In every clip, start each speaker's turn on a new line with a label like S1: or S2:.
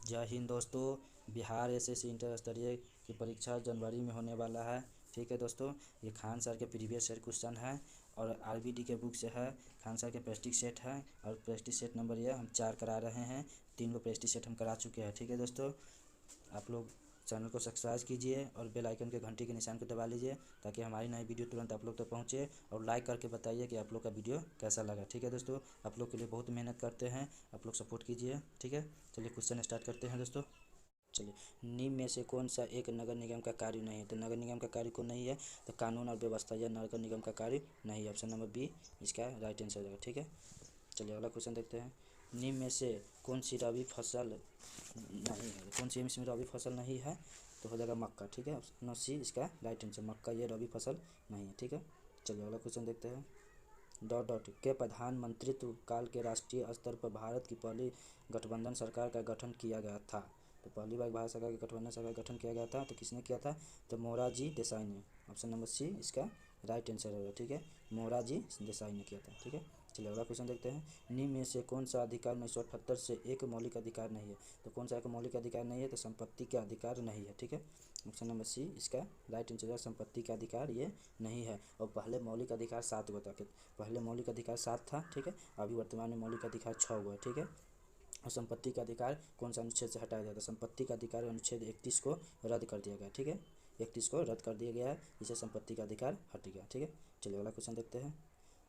S1: जय हिंद दोस्तों। Bihar SSC inter स्तरीय की परीक्षा जनवरी में होने वाला है। ठीक है दोस्तों, ये खान सर के प्रीवियस ईयर क्वेश्चन है और आरबीडी के बुक से है। खान सर के प्रैक्टिस सेट है और प्रैक्टिस सेट नंबर ये हम 4 करा रहे हैं। 3 गो प्रैक्टिस सेट हम करा चुके हैं। ठीक है दोस्तों, आप लोग चैनल को सब्सक्राइब कीजिए और बेल आइकन के घंटी के निशान को दबा लीजिए ताकि हमारी नई वीडियो तुरंत आप लोग तक पहुँचे। और लाइक करके बताइए कि आप लोग का वीडियो कैसा लगा। ठीक है दोस्तों, आप लोग के लिए बहुत मेहनत करते हैं, आप लोग सपोर्ट कीजिए। ठीक है, चलिए क्वेश्चन स्टार्ट करते हैं दोस्तों। चलिए, निम्न में से कौन सा एक नगर निगम का कार्य नहीं है? तो नगर निगम का कार्य कौन नहीं है? तो कानून और व्यवस्था, यह नगर निगम का कार्य नहीं है। ऑप्शन नंबर बी इसका राइट आंसर हो जाएगा। ठीक है, चलिए अगला क्वेश्चन देखते हैं। निम्न में से कौन सी रबी फसल नहीं है? कौन सी इसमें रबी फसल नहीं है? तो हो जाएगा मक्का। ठीक है, ऑप्शन सी इसका राइट आंसर मक्का, ये रबी फसल नहीं है। ठीक है, चलिए अगला क्वेश्चन देखते हैं। डॉट डॉट के प्रधानमंत्रित्व काल के राष्ट्रीय स्तर पर भारत की पहली गठबंधन सरकार का गठन किया गया था? तो पहली बार भारत सरकार की गठबंधन सरकार का गठन किया गया था तो किसने किया था? तो मोरारजी देसाई ने। ऑप्शन नंबर सी इसका राइट आंसर होगा। ठीक है, मोरारजी देसाई ने किया था। ठीक है, चलिए अगला क्वेश्चन देखते हैं। निम्न में से कौन सा अधिकार 1978 से एक मौलिक अधिकार नहीं है? तो कौन सा एक मौलिक अधिकार नहीं है? तो संपत्ति का अधिकार नहीं है। ठीक है, ऑप्शन नंबर सी इसका राइट आंसर है, संपत्ति का अधिकार ये नहीं है। और पहले मौलिक अधिकार 7 गो था। पहले मौलिक अधिकार 7 था। ठीक है, अभी वर्तमान में मौलिक अधिकार 6 गो है। ठीक है, और संपत्ति का अधिकार कौन सा अनुच्छेद से हटाया जाता है? संपत्ति का अधिकार अनुच्छेद 31 को रद्द कर दिया गया। ठीक है, 31 को रद्द कर दिया गया है, इससे संपत्ति का अधिकार हट गया। ठीक है, चलिए अगला क्वेश्चन देखते हैं।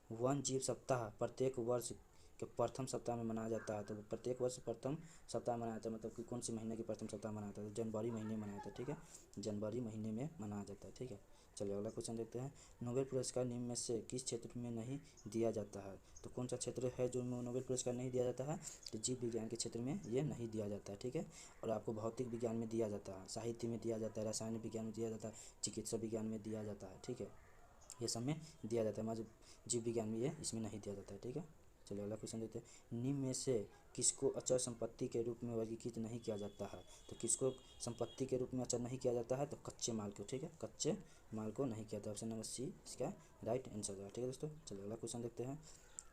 S1: वन जीव सप्ताह प्रत्येक वर्ष के प्रथम सप्ताह में मनाया जाता है। तो प्रत्येक वर्ष प्रथम सप्ताह मनाया जाता है, मतलब कि कौन सी महीने की प्रथम सप्ताह मनाया जाता है? तो जनवरी महीने में मनाया जाता है। ठीक है, जनवरी महीने में मनाया जाता है। ठीक है, चलिए अगला क्वेश्चन देखते हैं। नोबेल पुरस्कार निम्न में से किस क्षेत्र में नहीं दिया जाता है? तो कौन सा क्षेत्र है जो नोबेल पुरस्कार नहीं दिया जाता है? तो जीव विज्ञान के क्षेत्र में ये नहीं दिया जाता है। ठीक है, और आपको भौतिक विज्ञान में दिया जाता है, साहित्य में दिया जाता है, रसायन विज्ञान में दिया जाता है, चिकित्सा विज्ञान में दिया जाता है। ठीक है, ये सब में दिया जाता है, मगर जीव विज्ञान में ये इसमें नहीं दिया जाता है। ठीक है, चलिए अगला क्वेश्चन देखते हैं। निम्न में से किसको अचल संपत्ति के रूप में वर्गीकृत नहीं किया जाता है? तो किसको संपत्ति के रूप में अचल नहीं किया जाता है? तो कच्चे माल को। ठीक है, कच्चे माल को नहीं किया जाता। ऑप्शन नंबर सी इसका राइट आंसर है। ठीक है दोस्तों, चलिए अगला क्वेश्चन देखते हैं।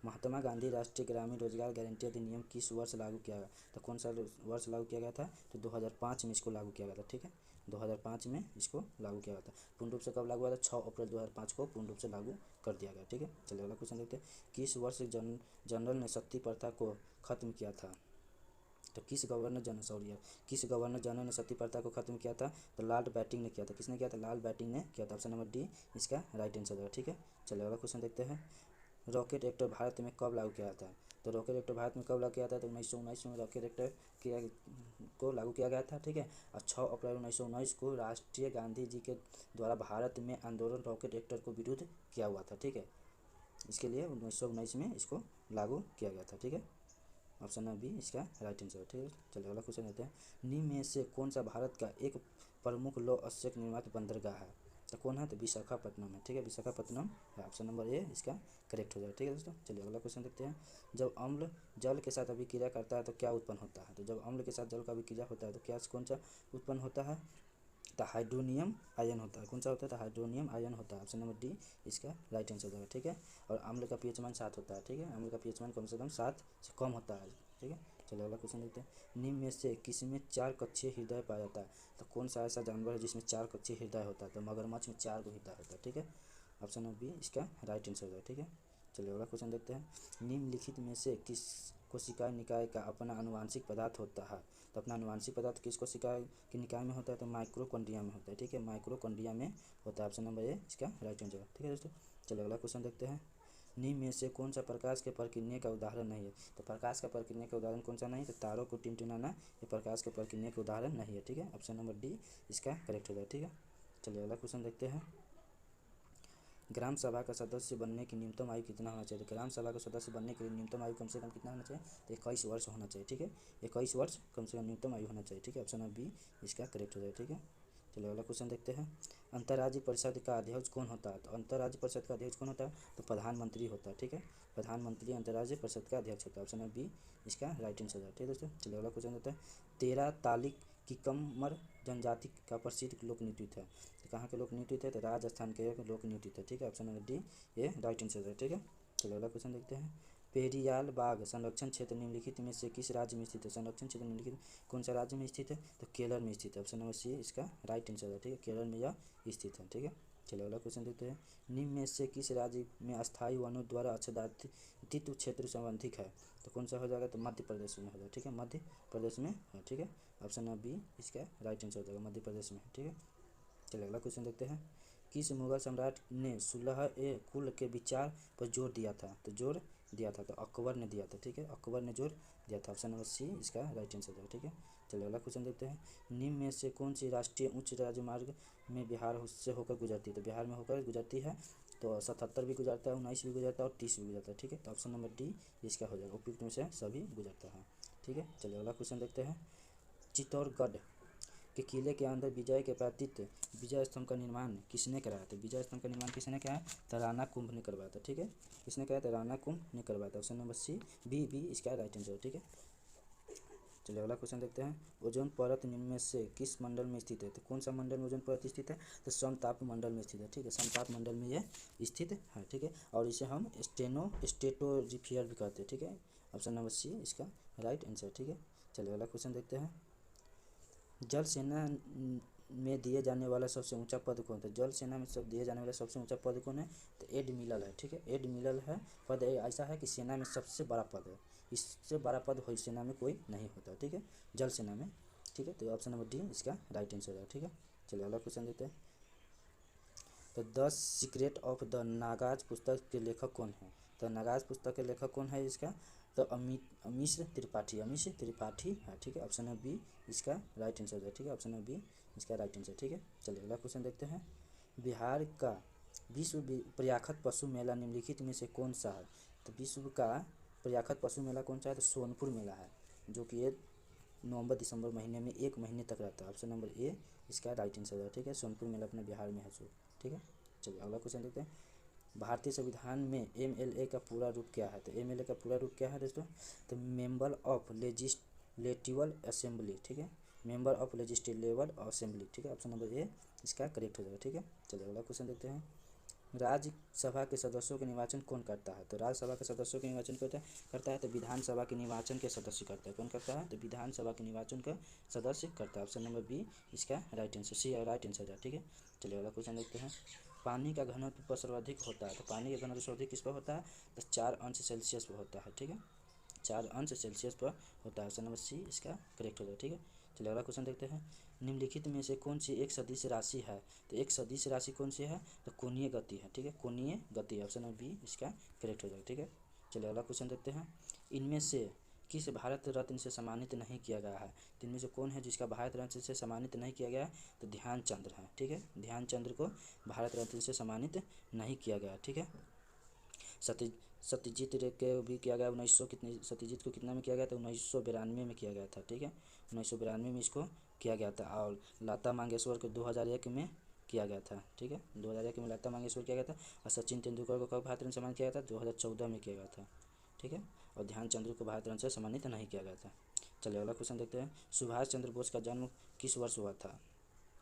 S1: महात्मा गांधी राष्ट्रीय ग्रामीण रोजगार गारंटी अधिनियम किस वर्ष लागू किया गया? तो कौन सा वर्ष लागू किया गया था? तो 2005 में इसको लागू किया गया था। ठीक है, 2005 में इसको लागू किया गया था। पूर्ण रूप से कब लागू हुआ था? 6 अप्रैल 2005 को पूर्ण रूप से लागू कर दिया गया। ठीक है, चलिए अगला क्वेश्चन देखते हैं। किस वर्ष जनरल ने सती प्रथा को खत्म किया था? तो किस गवर्नर जनरल ने सती प्रथा को खत्म किया था? तो लॉर्ड बैटिंग ने किया था। किसने किया था? लॉर्ड बैटिंग ने किया था। ऑप्शन नंबर डी इसका राइट आंसर है। ठीक है, चलिए अगला क्वेश्चन देखते हैं। रॉकेट एक्टर भारत में कब लागू किया था? तो रॉकेट एक्टर भारत में कब लागू किया था? तो 1919 में रॉकेट एक्टर किया को लागू किया गया था। ठीक है, और 6 अप्रैल 1919 को राष्ट्रीय गांधी जी के द्वारा भारत में आंदोलन रॉकेट एक्टर को विरुद्ध किया हुआ था। ठीक है, इसके लिए 1919 में इसको लागू किया गया था। ठीक है, ऑप्शन नंबर बी इसका राइट आंसर है। ठीक है, चलिए अगला क्वेश्चन लेते हैं। निम्न में से कौन सा भारत का एक प्रमुख लौह अयस्क निर्मात बंदरगाह है? तो कौन है? तो विशाखापट्टनम है। ठीक है, विशाखापट्टनम है। ऑप्शन नंबर ए इसका करेक्ट हो जाएगा। ठीक है दोस्तों, चलिए अगला क्वेश्चन देखते हैं। जब अम्ल जल के साथ अभिक्रिया करता है तो क्या उत्पन्न होता है? तो जब अम्ल के साथ जल का अभिक्रिया होता है तो क्या कौन सा उत्पन्न होता है? तो हाइड्रोनियम आयन होता है। कौन सा होता है? तो हाइड्रोनियम आयन होता है। ऑप्शन नंबर डी इसका राइट आंसर होगा। ठीक है, और अम्ल का पीएच मान 7 होता है। ठीक है, अम्ल का पीएच मान कम से कम 7 से कम होता है। ठीक है, चलिए अगला क्वेश्चन देखते हैं। निम्न में से किसमें 4 कक्षीय हृदय पाया जाता है? तो कौन सा ऐसा जानवर है जिसमें 4 कक्षीय हृदय होता है? तो मगरमच्छ में 4 गो हृदय होता है। ठीक है, ऑप्शन नंबर बी इसका राइट आंसर होगा। ठीक है, चलिए अगला क्वेश्चन देखते हैं। निम्नलिखित में से किस कोशिका निकाय का अपना आनुवांशिक पदार्थ होता है? तो अपना आनुवांशिक पदार्थ किस कोशिका के निकाय में होता है? तो माइक्रोकॉन्ड्रिया में होता है। ठीक है, माइक्रोकॉन्ड्रिया में होता है। ऑप्शन नंबर ए इसका राइट आंसर है। ठीक है दोस्तों, चलिए अगला क्वेश्चन देखते हैं। निम्न में से कौन सा प्रकाश के प्रकीर्णन का उदाहरण नहीं है? तो प्रकाश का प्रकीर्णन का उदाहरण कौन सा नहीं है? तो तारों को टिमटिमाना ये प्रकाश के प्रकीर्णन का उदाहरण नहीं है। ठीक है, ऑप्शन नंबर डी इसका करेक्ट हो जाए। ठीक है, चलिए अगला क्वेश्चन देखते हैं। ग्राम सभा का सदस्य बनने की न्यूनतम आयु कितना होना चाहिए? तो ग्राम सभा का सदस्य बनने के लिए न्यूनतम आयु कम से कम कितना होना चाहिए? तो 21 वर्ष होना चाहिए। ठीक है, 21 वर्ष कम से कम न्यूनतम आयु होना चाहिए। ठीक है, ऑप्शन नंबर बी इसका करेक्ट हो जाए। ठीक है, चलिए अगला क्वेश्चन देखते हैं। अंतर्राज्यीय परिषद का अध्यक्ष कौन होता है? तो अंतर्राज्यीय परिषद का अध्यक्ष कौन होता है? तो प्रधानमंत्री होता है। ठीक है, प्रधानमंत्री अंतर्राज्यीय परिषद का अध्यक्ष होता है। ऑप्शन नंबर बी इसका राइट आंसर है। ठीक है दोस्तों, चलिए अगला क्वेश्चन देते हैं। 13 तालिक की कमर जनजाति का प्रसिद्ध लोक नृत्य है। तो कहाँ के लोक नृत्य थे? तो राजस्थान के लोक नृत्य थे। ठीक है, ऑप्शन नंबर डी ये राइट आंसर है। ठीक है, चलिए अगला क्वेश्चन देखते हैं। पेरियाल बाघ संरक्षण क्षेत्र निम्नलिखित में से किस राज्य में स्थित है? संरक्षण क्षेत्र निम्नलिखित कौन सा राज्य में स्थित है? तो केरल में स्थित है। ऑप्शन नंबर सी इसका राइट आंसर है। ठीक है, केरल में यह स्थित है। ठीक है, चलिए अगला क्वेश्चन देखते हैं। निम्न में से किस राज्य में अस्थायी वनों द्वारा आच्छादित क्षेत्र संबंधित है? तो कौन सा हो जाएगा? तो मध्य प्रदेश में हो जाएगा। ठीक है, मध्य प्रदेश में है। ठीक है, ऑप्शन नंबर बी इसका राइट आंसर हो जाएगा, मध्य प्रदेश में। ठीक है, चलिए अगला क्वेश्चन देखते हैं। किस मुगल सम्राट ने सुलह ए कुल के विचार पर जोर दिया था? तो जोर दिया था तो अकबर ने दिया था। ठीक है, अकबर ने जोर दिया था। ऑप्शन नंबर सी इसका राइट आंसर है। ठीक है, चलिए अगला क्वेश्चन देखते हैं। निम्न में से कौन सी राष्ट्रीय उच्च राजमार्ग में बिहार से होकर गुजरती है? तो बिहार में होकर गुजरती है। तो 77 भी गुजरता है, 19 भी गुजरता है और 30 भी गुजरता है। ठीक है, तो ऑप्शन नंबर डी इसका हो जाएगा, उपयुक्त में से सभी गुजरता है। ठीक है, चलिए अगला क्वेश्चन देखते हैं। चित्तौड़गढ़ के किले के अंदर विजय के प्रतीक विजय स्तंभ का निर्माण किसने कराया था? विजय स्तंभ का निर्माण किसने कराया? तो राणा कुंभ ने करवाया था। ठीक है, किसने कराया था? राणा कुंभ ने करवाया था। ऑप्शन नंबर सी बी इसका राइट आंसर है। ठीक है, चलिए अगला क्वेश्चन देखते हैं। ओजोन परत निम्न में से किस मंडल में स्थित है? तो कौन सा मंडल में ओजोन परत स्थित है? तो समताप मंडल में स्थित है। ठीक है, समताप मंडल में यह स्थित है। ठीक है, और इसे हम स्टेटोस्फीयर भी कहते हैं। ठीक है, ऑप्शन नंबर सी इसका राइट आंसर। ठीक है, चलिए अगला क्वेश्चन देखते हैं। जल सेना में दिए जाने वाला सबसे ऊंचा पद कौन है? जल सेना में सब दिए जाने वाला सबसे ऊंचा पद कौन है? तो एडमिरल है। ठीक है, एडमिरल है पद। ऐसा है कि सेना में सबसे बड़ा पद है, इससे बड़ा पद हो सेना में कोई नहीं होता। ठीक है, जल सेना में। ठीक है, तो ऑप्शन नंबर डी इसका राइट आंसर है। ठीक है, चलिए अगला क्वेश्चन देते हैं। तो the secret of the Nagas पुस्तक के लेखक कौन है? तो नागाज पुस्तक के लेखक कौन है इसका? तो अमीश त्रिपाठी है। ठीक है, ऑप्शन नंबर बी इसका राइट आंसर है। ठीक है, ऑप्शन नंबर बी इसका राइट आंसर। ठीक है, चलिए अगला क्वेश्चन देखते हैं। बिहार का विश्व प्रयाखत पशु मेला निम्नलिखित में से कौन सा है? तो विश्व का प्रयाखत पशु मेला कौन सा है? तो सोनपुर मेला है, जो कि ये नवंबर दिसंबर महीने में 1 महीने तक रहता है। ऑप्शन नंबर ए इसका राइट आंसर है। ठीक है, सोनपुर मेला अपने बिहार में है सो। ठीक है, चलिए अगला क्वेश्चन देखते हैं। भारतीय संविधान में एमएलए का पूरा रूप क्या है? तो एमएलए का पूरा रूप क्या है दोस्तों? तो मेंबर ऑफ लेजिस्लेटिव असेंबली। ठीक है, मेंबर ऑफ लेजिस्लेटिव असेंबली। ठीक है, ऑप्शन नंबर ए इसका करेक्ट हो जाएगा। ठीक है, चलिए अगला क्वेश्चन देखते हैं। राज्यसभा के सदस्यों के निर्वाचन कौन करता है? तो राज्यसभा के सदस्यों के निर्वाचन करता है तो विधानसभा के निर्वाचन के सदस्य करता है। कौन करता है? तो विधानसभा के निर्वाचन का सदस्य करता है। ऑप्शन नंबर बी इसका राइट आंसर, सी राइट आंसर है। ठीक है, चलिए अगला क्वेश्चन देखते हैं। पानी का घनत्व पर सर्वाधिक होता है, तो पानी का घनत्व सर्वाधिक किस पर होता है? तो 4 अंश सेल्सियस पर होता है। ठीक है, 4 अंश सेल्सियस पर होता है। ऑप्शन नंबर सी इसका करेक्ट हो जाएगा। ठीक है, चलिए अगला क्वेश्चन देखते हैं। निम्नलिखित में से कौन सी एक सदिश राशि है? तो एक सदिश राशि कौन सी है? तो कोणीय गति है। ठीक है, कोणीय गति, ऑप्शन नंबर बी इसका करेक्ट हो जाएगा। ठीक है, चलिए अगला क्वेश्चन देखते हैं। इनमें से किस भारत रत्न से सम्मानित नहीं किया गया है? तो इनमें से कौन है जिसका भारत रत्न से सम्मानित नहीं किया गया है? तो ध्यानचंद्र है। ठीक है, ध्यानचंद्र को भारत रत्न से सम्मानित नहीं किया गया। ठीक है, सत्यजीत रे के भी किया गया 1900 कितने, सत्यजीत को कितना में किया गया था? 1992 में किया गया था। ठीक है, 1992 में इसको किया गया था। और लता मंगेशकर को 2001 में किया गया था। ठीक है, 2001 में लता मंगेशकर किया गया था। और सचिन तेंदुलकर को कब भारत रत्न सम्मानित किया गया था? 2014 में किया गया था। ठीक है, और ध्यानचंद्र को भारत रत्न से सम्मानित नहीं किया गया था। चलिए अगला क्वेश्चन देखते हैं। सुभाष चंद्र बोस का जन्म किस वर्ष हुआ था?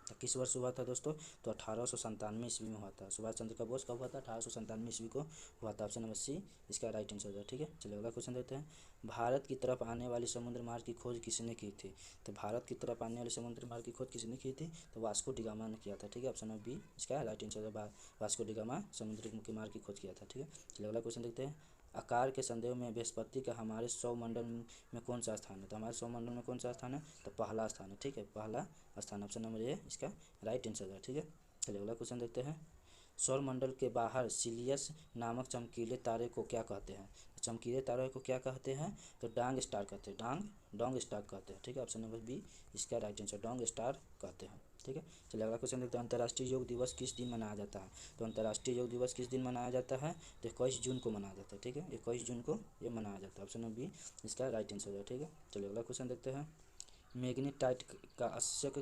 S1: तो किस वर्ष हुआ था दोस्तों? तो 1897 ईस्वी में हुआ था। सुभाष चंद्र का बोस कब हुआ था? 1897 ईस्वी को हुआ था। ऑप्शन नंबर सी इसका राइट आंसर है। ठीक है, चलिए अगला क्वेश्चन देखते हैं। भारत की तरफ आने वाली समुद्र मार्ग की खोज किसने की थी? तो भारत की तरफ आने वाली समुद्र मार्ग की खोज किसने की थी? तो वास्को डिगामा ने किया था। ठीक है, ऑप्शन नंबर बी इसका राइट आंसर है। वास्को डिगामा समुद्र के मार्ग की खोज किया था। ठीक है, चलिए अगला क्वेश्चन देखते हैं। आकार के संदेह में बृहस्पति का हमारे सौरमंडल में कौन सा स्थान है? तो हमारे सौरमंडल में कौन सा स्थान है? तो पहला स्थान है। ठीक है, पहला स्थान, ऑप्शन नंबर ए इसका राइट आंसर है। ठीक है, चलिए अगला क्वेश्चन देखते हैं। सौरमंडल के बाहर सिलियस नामक चमकीले तारे को क्या कहते हैं? चमकीले तारे को क्या कहते हैं? तो डांग स्टार कहते हैं, डोंग स्टार कहते हैं। ठीक है, ऑप्शन नंबर बी इसका राइट आंसर, डोंग स्टार कहते हैं। ठीक है, चलिए अगला क्वेश्चन देखते हैं। अंतर्राष्ट्रीय योग दिवस किस दिन मनाया जाता है? तो अंतर्राष्ट्रीय योग दिवस किस दिन मनाया जाता है? तो 21 जून को मनाया जाता है। ठीक है, 21 जून को ये मनाया जाता है। ऑप्शन नंबर बी इसका राइट आंसर है। ठीक है, चलिए अगला क्वेश्चन देखते हैं। मैग्नेटाइट का आवश्यक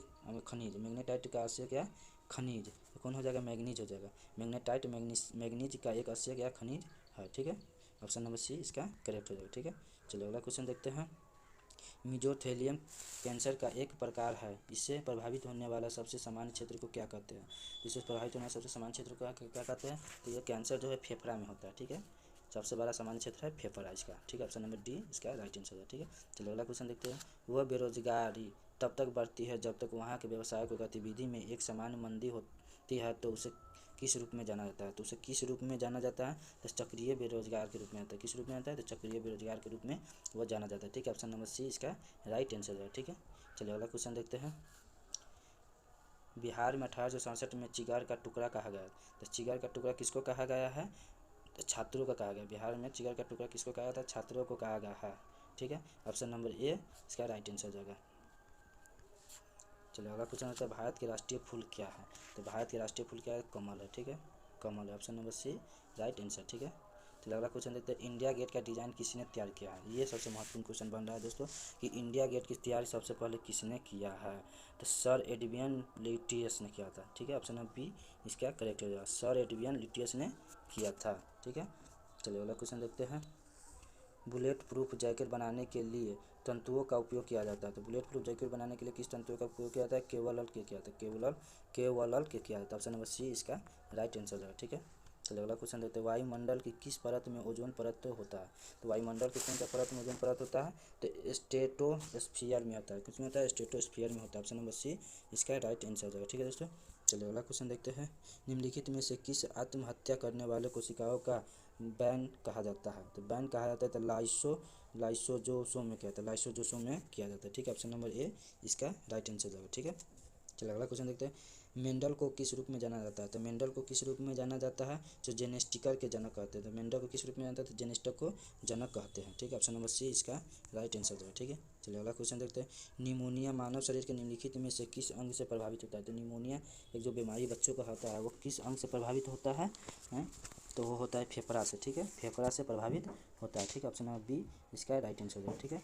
S1: खनिज, मैग्नेटाइट का आवश्यक क्या खनिज? तो कौन हो जाएगा? मैग्नीज हो जाएगा। मैग्नेटाइट मैग्नीज का एक आवश्यक क्या खनिज है। ठीक है, ऑप्शन नंबर सी इसका करेक्ट हो जाएगा। ठीक है, चलिए अगला क्वेश्चन देखते हैं। मीजोथेलियम कैंसर का एक प्रकार है, इससे प्रभावित होने वाला सबसे सामान्य क्षेत्र को क्या कहते हैं? इससे प्रभावित होने वाला सबसे सामान्य क्षेत्र को क्या कहते हैं? तो ये कैंसर जो है फेफड़ा में होता है। ठीक है, सबसे बड़ा सामान्य क्षेत्र है फेफड़ा इसका, ठीक है। ऑप्शन नंबर डी इसका राइट आंसर है, ठीक है। चलिए अगला क्वेश्चन देखते हैं। वह बेरोजगारी तब तक बढ़ती है जब तक वहाँ के व्यवसाय को गतिविधि में एक समान मंदी होती है, तो उसे किस रूप में जाना जाता है? तो उसे किस रूप में जाना जाता है? तो चक्रीय बेरोजगार के रूप में आता है। किस रूप में आता है? तो चक्रीय बेरोजगार के रूप में वह जाना जाता है, ठीक है। ऑप्शन नंबर सी इसका राइट आंसर है, ठीक है। चलिए अगला क्वेश्चन देखते हैं। बिहार में 1867 में चिगार का टुकड़ा कहा गया, तो चिगार का टुकड़ा किसको कहा गया है? तो छात्रों को कहा गया। बिहार में चिगार का टुकड़ा किसको कहा था? छात्रों को कहा गया है, ठीक है। ऑप्शन नंबर ए इसका राइट आंसर जाएगा। चलिए अगला क्वेश्चन आता है। भारत के राष्ट्रीय फूल क्या है? तो भारत के राष्ट्रीय फूल क्या है? कमल है, ठीक है। कमल है, option number C right answer, ठीक है। चलिए अगला क्वेश्चन देखते हैं। इंडिया गेट का डिज़ाइन किसने तैयार किया है? ये सबसे महत्वपूर्ण क्वेश्चन बन रहा है दोस्तों कि इंडिया गेट की तैयारी सबसे पहले किसने किया है? तो सर एडवियन लिटियस ने किया था, ठीक है। ऑप्शन नंबर बी इसका करेक्ट हो जाएगा। सर एडवियन लिटियस ने किया था, ठीक है। चलिए अगला क्वेश्चन देखते हैं। बुलेट प्रूफ जैकेट बनाने के लिए तंतुओं का उपयोग किया जाता है, तो बुलेट प्रूफ जैकेट बनाने के लिए किस तंतुओं का उपयोग किया जाता है? केवलल के किया जाता है, केवलल के किया जाता है। ऑप्शन नंबर सी इसका राइट आंसर है, ठीक है। चलिए अगला क्वेश्चन देखते हैं। वायुमंडल की किस परत में ओजोन परत होता है? तो वायुमंडल की कौन सा परत में ओजोन परत होता है? तो स्ट्रेटोस्फीयर में होता है। किसमें होता है? स्ट्रेटोस्फीयर में होता है। ऑप्शन नंबर सी इसका राइट आंसर है, ठीक है दोस्तों। चलिए अगला क्वेश्चन देखते हैं। निम्नलिखित में से किस आत्महत्या करने वाले कोशिकाओं का बैन कहा जाता है? तो बैन कहा जाता है तो लाइसोजोसोम में किया जाता है, लाइसोजोसोम में किया जाता है, ठीक है। ऑप्शन नंबर ए इसका राइट आंसर होगा, ठीक है। चलिए अगला क्वेश्चन देखते हैं। मेंडल को किस रूप में जाना जाता है? तो मेंडल को किस रूप में जाना जाता है? जो जेनेस्टिकर के जनक कहते हैं। तो मेंडल को किस रूप में जानता है? तो जेनेस्टिक को जनक कहते हैं, ठीक है। ऑप्शन नंबर सी इसका राइट आंसर है, ठीक है। चलिए अगला क्वेश्चन देखते हैं। निमोनिया मानव शरीर के निम्नलिखित में से किस अंग से प्रभावित होता है? तो निमोनिया एक जो बीमारी बच्चों का होता है वो किस अंग से प्रभावित होता है? तो वो होता है फेफड़ा से, ठीक है। फेफड़ा से प्रभावित होता है, ठीक है। ऑप्शन नंबर बी इसका राइट आंसर है, ठीक है।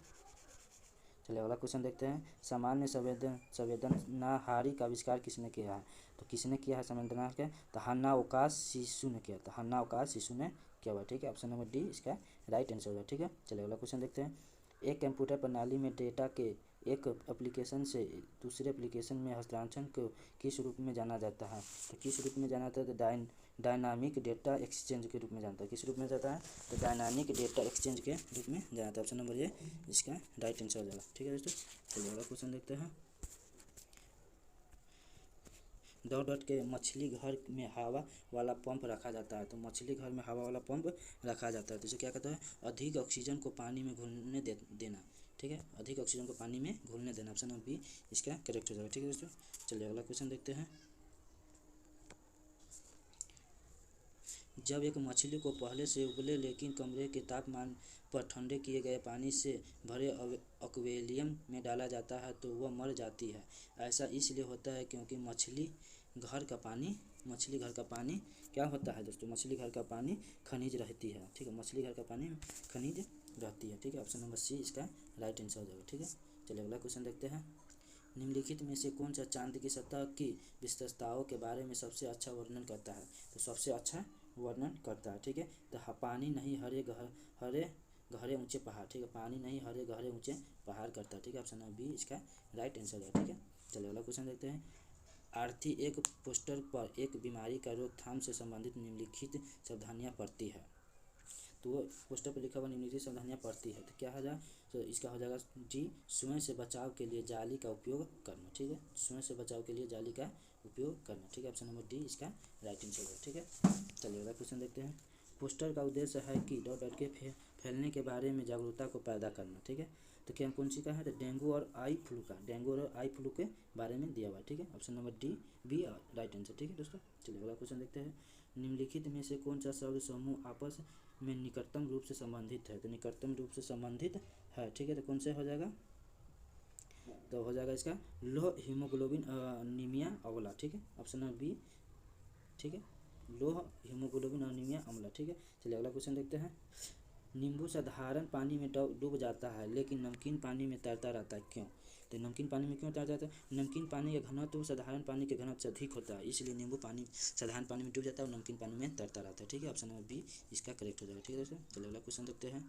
S1: चलिए अगला क्वेश्चन देखते हैं। सामान्य संवेदनाहारी का आविष्कार किसने किया है? तो किसने किया है संवेदना के? तो हन्नाओकास शिशु ने किया था, हन्नाओकास शिशु ने किया हुआ, ठीक है। ऑप्शन नंबर डी इसका राइट आंसर होगा, ठीक है। चलिए अगला क्वेश्चन देखते हैं। एक कंप्यूटर प्रणाली में डेटा के एक एप्लीकेशन से दूसरे एप्लीकेशन में हस्तांतरण को किस रूप में जाना जाता है? तो किस रूप में जाना जाता है? तो डायनामिक डेटा एक्सचेंज के रूप में जानता है। किस रूप में जाता है? तो डायनामिक डेटा एक्सचेंज के रूप में जाना था। ऑप्शन नंबर ए इसका राइट आंसर हो जाएगा, ठीक है दोस्तों। चलिए अगला क्वेश्चन देखते हैं। डॉट के मछली घर में हवा वाला पंप रखा जाता है, तो मछली घर में हवा वाला पंप रखा जाता है तो इसे क्या कहता है? अधिक ऑक्सीजन को पानी में घुलने देना, ठीक है। अधिक ऑक्सीजन को पानी में घुलने देना। ऑप्शन नंबर बी इसका करेक्ट हो जाएगा, ठीक है दोस्तों। चलिए अगला क्वेश्चन देखते हैं। जब एक मछली को पहले से उबले लेकिन कमरे के तापमान पर ठंडे किए गए पानी से भरे एक्वेरियम में डाला जाता है तो वह मर जाती है। ऐसा इसलिए होता है क्योंकि मछली घर का पानी क्या होता है दोस्तों? मछली घर का पानी खनिज रहती है, ठीक है। मछली घर का पानी खनिज रहती है, ठीक है। ऑप्शन नंबर सी इसका राइट आंसर हो जाएगा, ठीक है। चलिए अगला क्वेश्चन देखते हैं। निम्नलिखित में से कौन सा चांद की सतह की विशेषताओं के बारे में सबसे अच्छा वर्णन करता है? तो सबसे अच्छा वर्णन करता है, ठीक है। तो पानी नहीं हरे गहरे ऊंचे पहाड़, ठीक है। पानी नहीं हरे गहरे ऊंचे पहाड़ करता है, ठीक है। ऑप्शन नंबर बी इसका राइट आंसर है, ठीक है। चलिए अगला क्वेश्चन देखते हैं। आरती एक पोस्टर पर एक बीमारी का रोकथाम से संबंधित निम्नलिखित सावधानियां पढ़ती है, तो वो पोस्टर पर लिखा हुआ निम्नलिखित सावधानियां पढ़ती है तो क्या हो जाएगा? तो इसका हो जाएगा जी स्वयं से बचाव के लिए जाली का उपयोग करना, ठीक है। स्वयं से बचाव के लिए जाली का उपयोग करना, ठीक है। ऑप्शन नंबर डी इसका राइट आंसर है, ठीक है। चलिए अगला क्वेश्चन देखते हैं। पोस्टर का उद्देश्य है कि डॉट के फैलने के बारे में जागरूकता को पैदा करना, ठीक है। तो क्या कौन सी का है? तो डेंगू और आई फ्लू के बारे में दिया हुआ है, ठीक है। Option number D B right answer, ठीक है दोस्तों। चलिए अगला क्वेश्चन देखते हैं। निम्नलिखित में से कौन सा शब्द समूह आपस में निकटतम रूप से संबंधित है? तो निकटतम रूप से संबंधित है, ठीक है। तो कौन से हो जाएगा? तो हो जाएगा इसका लो हीमोग्लोबिन अनीमिया अवला, ठीक है। ऑप्शन नंबर बी, ठीक है। लो हीमोग्लोबिन अनीमिया अम्ला, ठीक है। चलिए अगला क्वेश्चन देखते हैं। नींबू साधारण पानी में डूब जाता है लेकिन नमकीन पानी में तैरता रहता है, क्यों? तो नमकीन पानी में क्यों तैरता रहता है? नमकीन पानी का घनत्व साधारण पानी के घनत्व से अधिक होता है, इसलिए नींबू पानी साधारण पानी में डूब जाता है और नमकीन पानी में तैरता रहता है, ठीक है। ऑप्शन नंबर बी इसका करेक्ट हो जाएगा, ठीक है दोस्तों। चलिए अगला क्वेश्चन देखते हैं।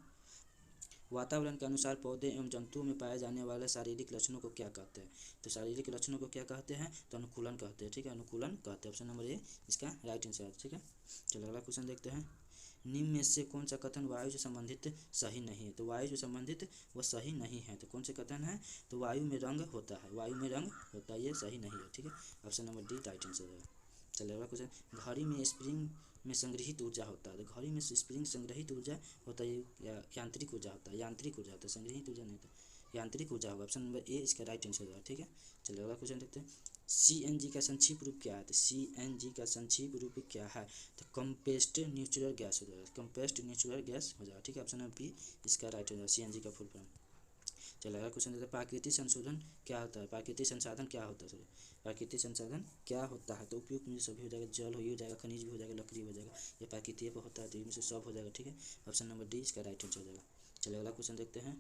S1: वातावरण के अनुसार पौधे एवं जंतुओं में पाए जाने वाले शारीरिक लक्षणों को क्या कहते हैं? तो शारीरिक लक्षणों को क्या कहते हैं? तो अनुकूलन कहते हैं, ठीक है। अनुकूलन कहते हैं। ऑप्शन नंबर ए इसका राइट आंसर है, ठीक है। चलिए अगला क्वेश्चन देखते हैं। निम्न में से कौन सा कथन वायु से संबंधित सही नहीं है? तो वायु से संबंधित वो सही नहीं है। तो कौन से कथन है? तो वायु में रंग होता है, वायु में रंग होता है, ये सही नहीं है। ठीक है, option number D right answer है। चलिए अगला क्वेश्चन, घड़ी में स्प्रिंग में संग्रहित ऊर्जा होता है। तो घड़ी में स्प्रिंग संग्रहित ऊर्जा होता है या यांत्रिक ऊर्जा होता है? यांत्रिक ऊर्जा होता है, संग्रहित ऊर्जा नहीं होता, यांत्रिक ऊर्जा होगा। ऑप्शन नंबर ए इसका राइट आंसर होगा। ठीक है, चलिए अगला क्वेश्चन देखते हैं, CNG का संक्षिप्त रूप क्या है? तो CNG का संक्षिप्त रूप क्या है? तो कंप्रेस्ड नेचुरल गैस हो जाएगा, कंप्रेस्ड नेचुरल गैस हो जाएगा। ठीक है, ऑप्शन नंबर बी इसका राइट हो जाएगा, CNG का फुल फॉर्म। चलिए अगला क्वेश्चन देखते हैं, प्राकृतिक संशोधन क्या होता है? प्राकृतिक संसाधन क्या होता है? प्राकृतिक संसाधन क्या होता है? तो उपयुक्त में सभी हो जाएगा, जल हो जाएगा, खनिज भी हो जाएगा, लकड़ी हो जाएगा, ये प्राकृतिक पर होता है, तो इनमें से सब हो जाएगा। ठीक है, ऑप्शन नंबर डी इसका राइट आंसर हो जाएगा। चलिए अगला क्वेश्चन देखते हैं,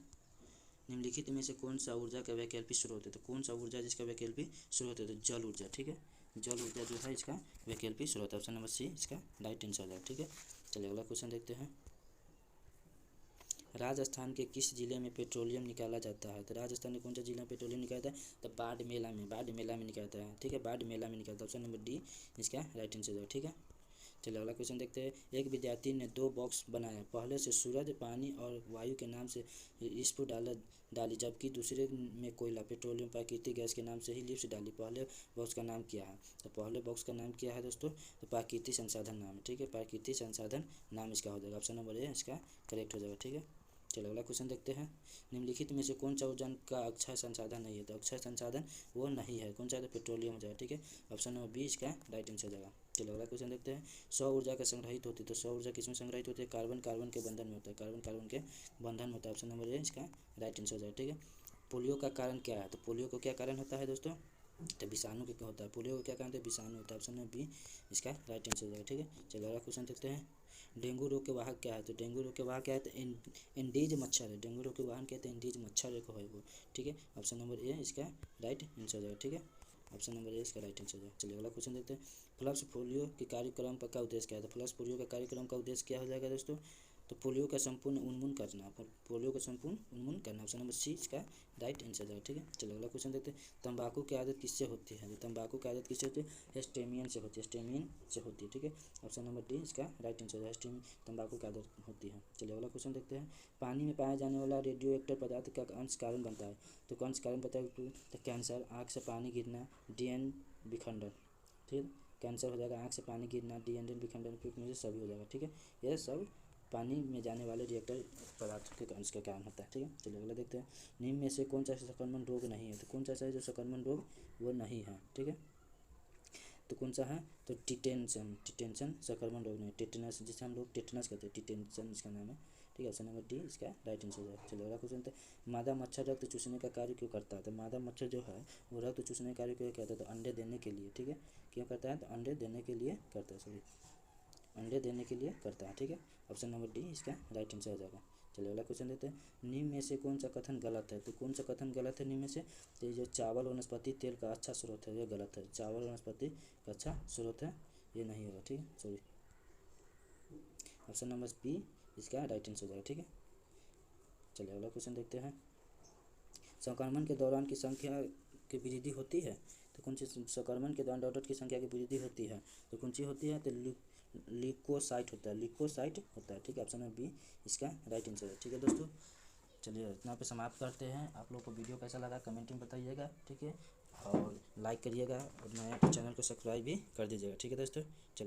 S1: निम्नलिखित में से कौन सा ऊर्जा का वैकल्पिक स्रोत है? तो कौन सा ऊर्जा जिसका वैकल्पिक स्रोत है? तो जल ऊर्जा। ठीक है, जल ऊर्जा जो है इसका वैकल्पिक स्रोत है, ऑप्शन नंबर सी इसका राइट आंसर हो जाएगा। ठीक है, चलिए अगला क्वेश्चन देखते हैं, राजस्थान के किस जिले में पेट्रोलियम निकाला जाता है? तो राजस्थान के कौन सा जिला में पेट्रोलियम निकालता है? तो बाढ़ मेला में, बाढ़ मेला में निकालता है। ठीक है, बाढ़ मेला में निकालता है, ऑप्शन नंबर डी इसका राइट आंसर है। ठीक है, चलिए अगला क्वेश्चन देखते हैं, एक विद्यार्थी ने 2 बॉक्स बनाया, पहले से सूरज, पानी और वायु के नाम से स्फूट डाली, जबकि दूसरे में कोयला, पेट्रोलियम, प्राकृतिक गैस के नाम से ही लिप्स डाली। पहले बॉक्स का नाम क्या है? तो पहले बॉक्स का नाम क्या है दोस्तों? तो प्राकृतिक संसाधन नाम है। ठीक है, प्राकृतिक संसाधन नाम इसका हो जाएगा, ऑप्शन नंबर ए इसका करेक्ट हो जाएगा। ठीक है, चलो अगला क्वेश्चन देखते हैं, निम्नलिखित में से कौन सा ऊर्जा का अक्षय संसाधन नहीं है? तो अक्षय संसाधन वो नहीं है, कौन सा? तो पेट्रोलियम हो जाएगा। ठीक है, ऑप्शन नंबर बी इसका राइट आंसर हो जाएगा। चलो अगला क्वेश्चन देखते हैं, सौर ऊर्जा का संग्रहित होती है। तो सौर ऊर्जा किसमें संग्रहित होती है? कार्बन कार्बन के बंधन में होता है, कार्बन कार्बन के बंधन में होता है, ऑप्शन नंबर ए इसका राइट आंसर हो जाएगा। ठीक है, पोलियो का कारण क्या है? तो पोलियो को क्या कारण होता है दोस्तों? तो विषाणु के क्या होता है? पोलियो को क्या कारण होता है? विषाणु होता है, ऑप्शन नंबर बी इसका राइट आंसर हो जाएगा। ठीक है, चलो अगला क्वेश्चन देखते हैं, डेंगू रोग के वाहक क्या है? तो डेंगू रोग के वाहक क्या है? तो एंडीज मच्छर है, डेंगू रोग के वाहन क्या है? एंडीज मच्छर एक है वो। ठीक है, ऑप्शन नंबर ए इसका राइट आंसर हो जाएगा। ठीक है, ऑप्शन नंबर ए इसका राइट आंसर हो जाएगा। चलिए अगला क्वेश्चन देखते हैं, फ्लक्स पोलियो के कार्यक्रम का उद्देश्य क्या है? तो फ्लक्स पोलियो का कार्यक्रम का उद्देश्य क्या हो जाएगा दोस्तों? तो पोलियो का संपूर्ण उन्मूलन करना, पोलियो का संपूर्ण उन्मूलन करना, ऑप्शन नंबर सी इसका राइट आंसर है। ठीक है, चलो अगला क्वेश्चन देखते हैं, तंबाकू की आदत किससे होती है? तंबाकू की आदत किससे होती है? स्टेमियन से होती है, स्टेमियन से होती है। ठीक है, ऑप्शन नंबर डी इसका राइट आंसर है, तंबाकू की आदत होती है। चलिए अगला क्वेश्चन देखते हैं, पानी में पाया जाने वाला रेडियो एक्टिव पदार्थ का अंश कारण बनता है? तो कौन सा कारण बताया? तो कैंसर, आँख से पानी गिरना, DNA विखंडन। ठीक है, कैंसर हो जाएगा, आँख से पानी गिरना, DNA विखंडन, में से सभी हो जाएगा। ठीक है, ये सब पानी में जाने वाले रिएक्टर पदार्थ के अंश के कारण होता है। ठीक है, चलिए अगला देखते हैं, निम्न में से कौन सा संक्रमण रोग नहीं है? तो कौन सा है जो संक्रमण रोग वो नहीं है? ठीक है, तो कौन सा है? तो टिटेंशन, टिटेंशन संक्रमण रोग नहीं, टिटेनस जिसे हम लोग टिटेनस कहते हैं, टिटेंशन इसका नाम है। ठीक है, ऑप्शन नंबर डी इसका राइट आंसर है। चलिए अगला क्वेश्चन, मादा मच्छर रक्त चूसने का कार्य क्यों करता है? तो मादा मच्छर जो है वो रक्त चूसने का कार्य क्यों करता है? तो अंडे देने के लिए। ठीक है, क्यों करता है? तो अंडे देने के लिए करता है, सॉरी अंडे देने के लिए करता है। ठीक है, ऑप्शन नंबर डी इसका राइट आंसर हो जाएगा। चलिए अगला क्वेश्चन देते हैं, निम्न में से कौन सा कथन गलत है? तो कौन सा कथन गलत है निम्न में से? तो ये जो चावल वनस्पति तेल का अच्छा स्रोत है, ये गलत है, चावल वनस्पति का अच्छा स्रोत है, ये नहीं होगा। ठीक है, सॉरी, ऑप्शन नंबर बी इसका राइट आंसर हो जाएगा। ठीक है, चलिए अगला क्वेश्चन देखते हैं, संक्रमण के दौरान की संख्या की वृद्धि होती है? तो कौन सी संक्रमण के दौरान डॉटर की संख्या की वृद्धि होती है? तो कौन सी होती है? तो ल्यूकोसाइट होता है, ल्यूकोसाइट होता है। ठीक है, ऑप्शन नंबर बी इसका राइट आंसर है। ठीक है दोस्तों, चलिए इतना पे समाप्त करते हैं। आप लोग को वीडियो कैसा लगा कमेंट में बताइएगा। ठीक है, और लाइक करिएगा और नए चैनल को सब्सक्राइब भी कर दीजिएगा। ठीक है दोस्तों, चलिए।